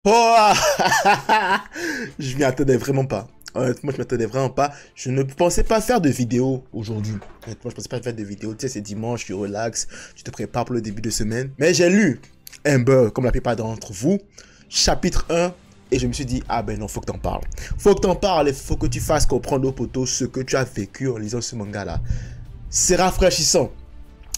Oh je m'y attendais vraiment pas. Honnêtement, je m'y attendais vraiment pas. Je ne pensais pas faire de vidéo aujourd'hui. Honnêtement, je pensais pas faire de vidéo. Tu sais, c'est dimanche, tu relaxes, tu te prépares pour le début de semaine. Mais j'ai lu Amber, comme la plupart d'entre vous, chapitre 1. Et je me suis dit, ah ben non, faut que t'en parles. Faut que t'en parles et faut que tu fasses comprendre aux potos ce que tu as vécu en lisant ce manga-là. C'est rafraîchissant.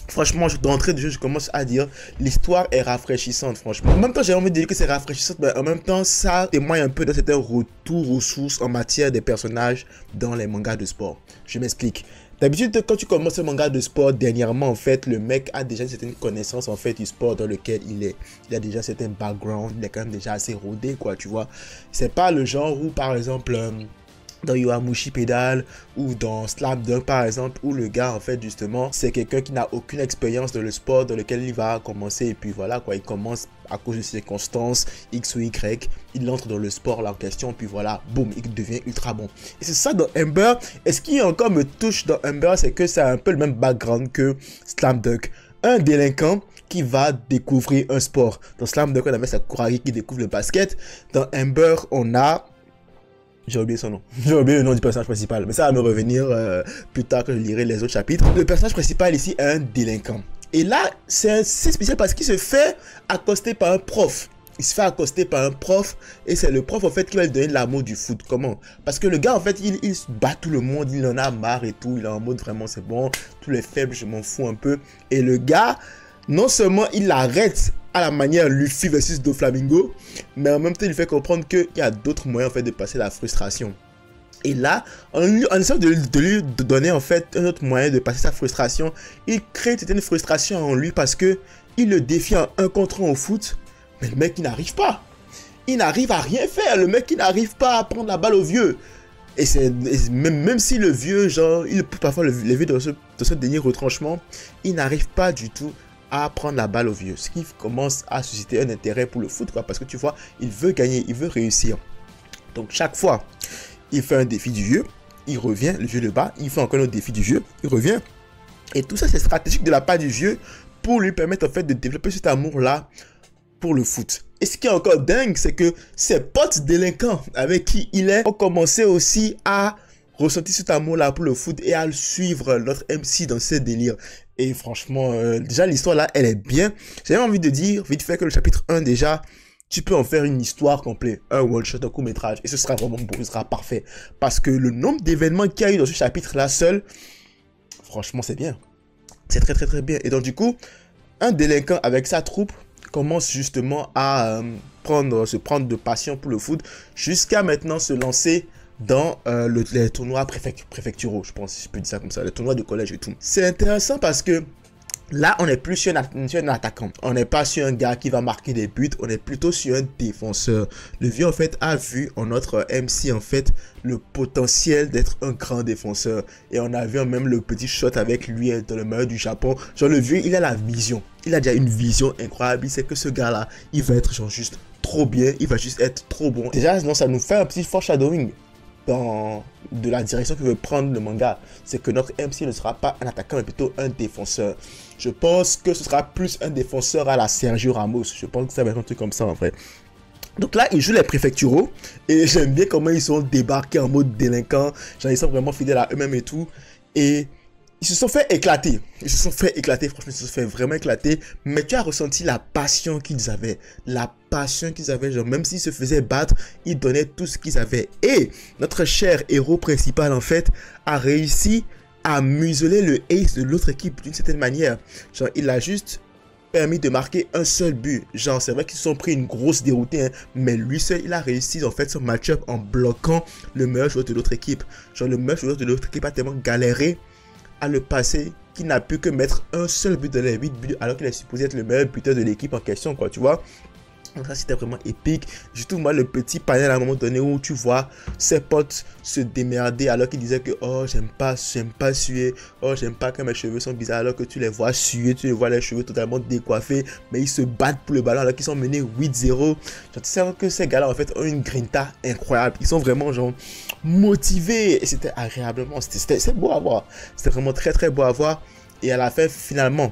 Franchement, d'entrée de jeu, je commence à dire l'histoire est rafraîchissante, franchement. En même temps, j'ai envie de dire que c'est rafraîchissant, mais en même temps, ça témoigne un peu d'un certain retour aux sources en matière des personnages dans les mangas de sport. Je m'explique. D'habitude, quand tu commences un manga de sport, dernièrement, en fait, le mec a déjà une certaine connaissance, en fait, du sport dans lequel il est. Il a déjà un certain background, il est quand même déjà assez rodé, quoi, tu vois. C'est pas le genre où, par exemple... dans Yowamushi Pedal ou dans Slam Dunk par exemple, où le gars en fait justement c'est quelqu'un qui n'a aucune expérience dans le sport dans lequel il va commencer, et puis voilà quoi, il commence à cause de circonstances X ou Y, il entre dans le sport là en question, puis voilà, boum, il devient ultra bon. Et c'est ça dans Amber. Et ce qui encore me touche dans Amber, c'est que c'est un peu le même background que Slam Dunk. Un délinquant qui va découvrir un sport. Dans Slam Dunk on avait Sakuragi qui découvre le basket. Dans Amber on a... j'ai oublié son nom. J'ai oublié le nom du personnage principal. Mais ça va me revenir plus tard quand je lirai les autres chapitres. Le personnage principal ici est un délinquant. Et là, c'est spécial parce qu'il se fait accoster par un prof. Il se fait accoster par un prof. Et c'est le prof en fait qui va lui donner l'amour du foot. Comment? Parce que le gars en fait, il bat tout le monde. Il en a marre et tout. Il est en mode vraiment c'est bon. Tous les faibles, je m'en fous un peu. Et le gars, non seulement il l'arrête à la manière Luffy versus Doflamingo, mais en même temps il fait comprendre qu'il y a d'autres moyens en fait de passer la frustration. Et là, en essayant de lui donner en fait un autre moyen de passer sa frustration, il crée une frustration en lui parce que il le défie en 1 contre 1 au foot, mais le mec il n'arrive pas. Il n'arrive à rien faire, le mec il n'arrive pas à prendre la balle au vieux. Et même si le vieux, genre, il peut parfois les vieux dans ce dernier retranchement, il n'arrive pas du tout à prendre la balle au vieux, ce qui commence à susciter un intérêt pour le foot, quoi, parce que tu vois, il veut gagner, il veut réussir. Donc chaque fois, il fait un défi du vieux, il revient, le vieux le bat, il fait encore un autre défi du vieux, il revient. Et tout ça, c'est stratégique de la part du vieux pour lui permettre en fait de développer cet amour-là pour le foot. Et ce qui est encore dingue, c'est que ses potes délinquants avec qui il est ont commencé aussi à ressentir cet amour-là pour le foot et à suivre notre MC dans ses délires. Et franchement, déjà l'histoire là, elle est bien. J'ai envie de dire, vite fait, que le chapitre 1 déjà, tu peux en faire une histoire complète, un one-shot, un court-métrage, et ce sera vraiment beau, ce sera parfait. Parce que le nombre d'événements qu'il y a eu dans ce chapitre-là seul, franchement, c'est bien. C'est très bien. Et donc du coup, un délinquant avec sa troupe commence justement à se prendre de passion pour le foot, jusqu'à maintenant se lancer dans les tournois préfecturaux, je pense, si je peux dire ça comme ça, les tournois de collège et tout. C'est intéressant parce que là, on n'est plus sur un attaquant. On n'est pas sur un gars qui va marquer des buts. On est plutôt sur un défenseur. Le vieux, en fait, a vu en notre MC, en fait, le potentiel d'être un grand défenseur. Et on a vu même le petit shot avec lui dans le maillot du Japon. Genre, le vieux, il a la vision. Il a déjà une vision incroyable. Il sait que ce gars-là, il va être genre juste trop bien. Il va juste être trop bon. Déjà, non, ça nous fait un petit foreshadowing de la direction que veut prendre le manga. C'est que notre MC ne sera pas un attaquant mais plutôt un défenseur. Je pense que ce sera plus un défenseur à la Sergio Ramos. Je pense que ça va être un truc comme ça en vrai. Donc là, ils jouent les préfecturaux et j'aime bien comment ils sont débarqués en mode délinquant. Genre, ils sont vraiment fidèles à eux-mêmes et tout. Et ils se sont fait éclater. Ils se sont fait éclater, franchement, ils se sont fait vraiment éclater. Mais tu as ressenti la passion qu'ils avaient. La passion qu'ils avaient, genre, même s'ils se faisaient battre, ils donnaient tout ce qu'ils avaient. Et notre cher héros principal, en fait, a réussi à museler le ace de l'autre équipe d'une certaine manière. Genre, il a juste permis de marquer un seul but. Genre, c'est vrai qu'ils se sont pris une grosse déroutée, hein, mais lui seul, il a réussi en fait son match-up en bloquant le meilleur joueur de l'autre équipe. Genre, le meilleur joueur de l'autre équipe a tellement galéré à le passer qu'il n'a pu que mettre un seul but dans les 8 buts alors qu'il est supposé être le meilleur buteur de l'équipe en question, quoi, tu vois. Donc ça, c'était vraiment épique. Surtout moi, le petit panel à un moment donné où tu vois ses potes se démerder alors qu'ils disaient que oh j'aime pas suer, oh j'aime pas quand mes cheveux sont bizarres, alors que tu les vois suer, tu les vois les cheveux totalement décoiffés, mais ils se battent pour le ballon alors qu'ils sont menés 8-0. Genre, tu sais que ces gars-là en fait ont une grinta incroyable. Ils sont vraiment genre motivés et c'était agréablement, c'est beau à voir. C'était vraiment très beau à voir. Et à la fin, finalement,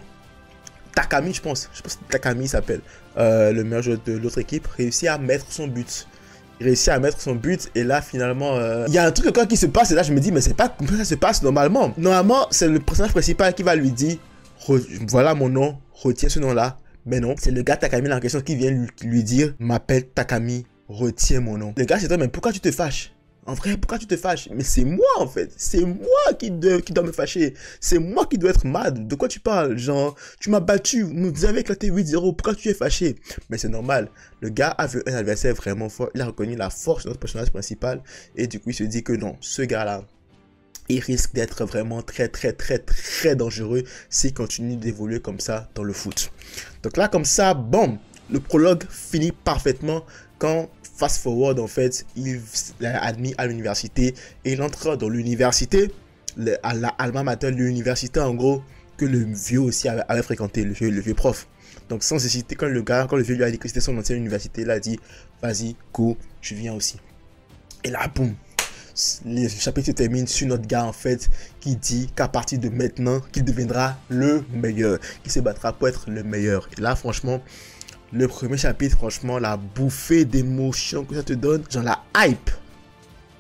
Takami, je pense que Takami s'appelle. le meilleur joueur de l'autre équipe, réussit à mettre son but. Il réussit à mettre son but et là finalement il y a un truc quand qui se passe et là je me dis mais c'est pas comme ça se passe normalement. Normalement c'est le personnage principal qui va lui dire voilà mon nom, retiens ce nom là. Mais non, c'est le gars Takami là en question qui vient lui dire m'appelle Takami, retiens mon nom. Le gars c'est toi mais pourquoi tu te fâches? En vrai, pourquoi tu te fâches? Mais c'est moi en fait. C'est moi qui dois me fâcher. C'est moi qui dois être mad. De quoi tu parles? Genre, tu m'as battu. Vous avez éclaté 8-0. Pourquoi tu es fâché? Mais c'est normal. Le gars a vu un adversaire vraiment fort. Il a reconnu la force de notre personnage principal. Et du coup, il se dit que non, ce gars-là, il risque d'être vraiment très dangereux s'il continue d'évoluer comme ça dans le foot. Donc là, comme ça, bon, le prologue finit parfaitement quand fast forward en fait, il est admis à l'université et il entre dans l'université, à la alma mater de l'université en gros, que le vieux aussi avait fréquenté, le vieux prof. Donc sans hésiter, quand le vieux lui a dit que c'était son ancienne université, il a dit vas-y, go, je viens aussi. Et là, boum, le chapitre se termine sur notre gars en fait qui dit qu'à partir de maintenant, qu'il deviendra le meilleur, qu'il se battra pour être le meilleur. Et là franchement, le premier chapitre, franchement, la bouffée d'émotions que ça te donne, genre la hype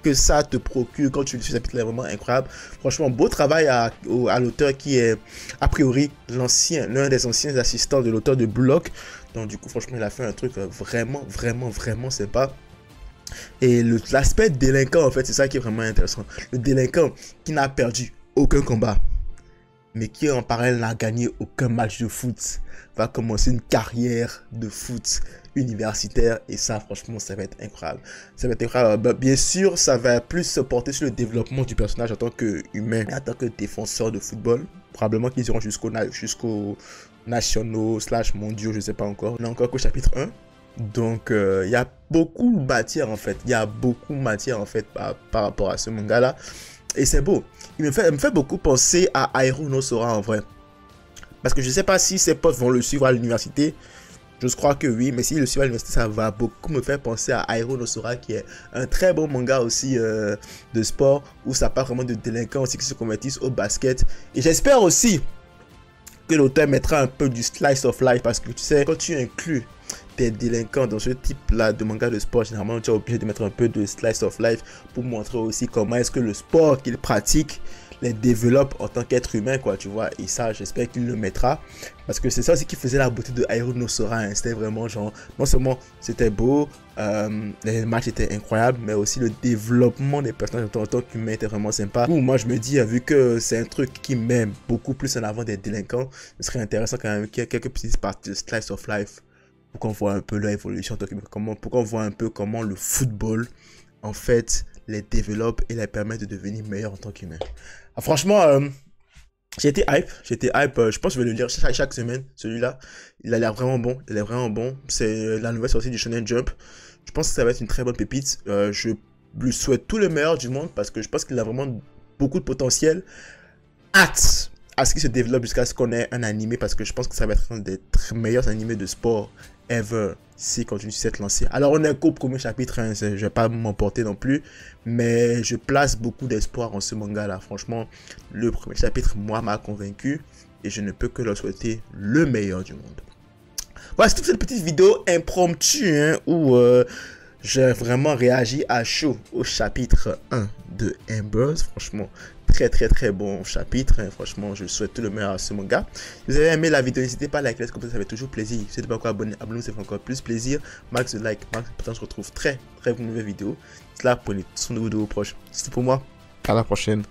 que ça te procure quand tu lis ce chapitre est vraiment incroyable. Franchement, beau travail à l'auteur qui est a priori l'un des anciens assistants de l'auteur de Blue Lock. Donc du coup, franchement, il a fait un truc vraiment sympa. Et l'aspect délinquant, en fait, c'est ça qui est vraiment intéressant. Le délinquant qui n'a perdu aucun combat, mais qui en parallèle n'a gagné aucun match de foot, va commencer une carrière de foot universitaire et ça franchement ça va être incroyable. Ça va être incroyable. Bien sûr ça va plus se porter sur le développement du personnage en tant qu'humain et en tant que défenseur de football. Probablement qu'ils iront jusqu'aux nationaux / mondiaux, je sais pas encore. On est encore qu'au chapitre 1. Donc il y a beaucoup de matière en fait. Il y a beaucoup de matière en fait par rapport à ce manga là. Et c'est beau. Il me fait beaucoup penser à Airo no Sora en vrai. Parce que je sais pas si ses potes vont le suivre à l'université. Je crois que oui, mais s'il le suivent à l'université, ça va beaucoup me faire penser à Airo no Sora, qui est un très bon manga aussi de sport, où ça parle vraiment de délinquants aussi qui se convertissent au basket. Et j'espère aussi que l'auteur mettra un peu du slice of life, parce que tu sais, quand tu inclus des délinquants dans ce type-là de manga de sport, généralement tu es obligé de mettre un peu de slice of life pour montrer aussi comment est-ce que le sport qu'il pratique les développe en tant qu'être humain, quoi, tu vois. Et ça, j'espère qu'il le mettra, parce que c'est ça aussi qui faisait la beauté de Airo no Sora, hein. C'était vraiment genre, non seulement c'était beau, les matchs étaient incroyables, mais aussi le développement des personnages en tant qu'humain était vraiment sympa. Ou moi je me dis, vu que c'est un truc qui met beaucoup plus en avant des délinquants, ce serait intéressant quand même qu'il y ait quelques petites parties de slice of life pour qu'on voit un peu leur évolution, pour qu'on voit un peu comment le football en fait les développe et les permet de devenir meilleurs en tant qu'humain. Ah, franchement, j'ai été hype, je pense que je vais le lire chaque semaine, celui-là. Il a l'air vraiment bon, c'est la nouvelle sortie du Shonen Jump. Je pense que ça va être une très bonne pépite. Je lui souhaite tout le meilleur du monde parce que je pense qu'il a vraiment beaucoup de potentiel. Hâte à ce qu'il se développe jusqu'à ce qu'on ait un animé, parce que je pense que ça va être un des meilleurs animés de sport ever s'il continue sur cette lancée. Alors on est qu'au premier chapitre, hein, je vais pas m'emporter non plus, mais je place beaucoup d'espoir en ce manga là. Franchement, le premier chapitre, moi, m'a convaincu et je ne peux que leur souhaiter le meilleur du monde. Voilà, c'est toute cette petite vidéo impromptue, hein, où j'ai vraiment réagi à chaud au chapitre 1 de Embers. Franchement, très bon chapitre, hein. Franchement, je souhaite tout le meilleur à ce manga. Si vous avez aimé la vidéo, n'hésitez pas à liker, comme ça fait toujours plaisir. Si vous n'êtes pas encore abonné, abonnez-vous, ça fait encore plus plaisir. Max de like, max de partage. On se retrouve très nouvelle vidéo. C'est là pour une nouvelle vidéo proche. C'est tout pour moi. À la prochaine.